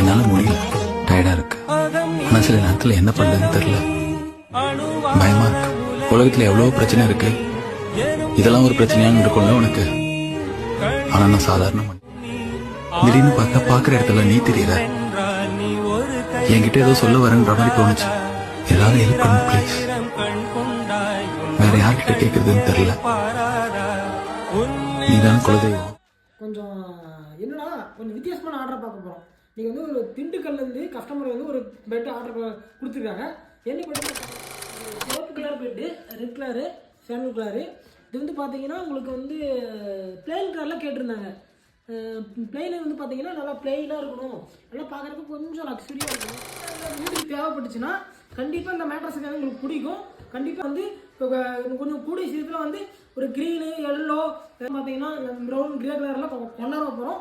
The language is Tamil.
என்னால் முடியல, டயர்டாக இருக்கு. ஆனால் சில நேரத்தில் என்ன பண்ணுறதுன்னு தெரியல, பயமா இருக்கு. உலகத்தில் எவ்வளோ பிரச்சனை இருக்கு, இதெல்லாம் ஒரு பிரச்சனையான்னு இருக்கும்ல உனக்கு. ஆனால் நான் சாதாரண திடீர்னு பார்த்தா பார்க்குற இடத்துல நீ தெரியற. என்கிட்ட ஏதோ சொல்ல வரேன்ற மாதிரி தோணுச்சு. ஏதாவது ஹெல்ப் பண்ணு ப்ளீஸ். வேற யார்கிட்ட கேட்கறதுன்னு தெரியல. நீதான் குலதெய்வம். கொஞ்சம் என்னன்னா கொஞ்சம் வித்தியாசமான ஆர்டரை பார்க்க போகிறோம். நீங்கள் வந்து ஒரு திண்டுக்கல்லேருந்து கஸ்டமர் வந்து ஒரு பெட் ஆர்டர் கொடுத்துருக்காங்க. என்ன பெட்டு? சிவப்பு colour bed, red colour, sandal colour. இது வந்து பார்த்தீங்கன்னா உங்களுக்கு வந்து பிளெயின் கலரில் கேட்டிருந்தாங்க. பிளெயின் வந்து பார்த்தீங்கன்னா நல்லா பிளெயினாக இருக்கணும், நல்லா பார்க்குறதுக்கு கொஞ்சம் லக்ஸரியாக இருக்கணும். வீட்டுக்கு தேவைப்பட்டுச்சுன்னா கண்டிப்பாக இந்த மேட்ரஸுக்காக உங்களுக்கு பிடிக்கும். கண்டிப்பாக வந்து இப்போ கொஞ்சம் கூடிய சீக்கிரத்தில் வந்து ஒரு க்ரீனு, எல்லோ பார்த்தீங்கன்னா ப்ரௌன், கிரே கலர்லாம் கொண்டாட போகிறோம்.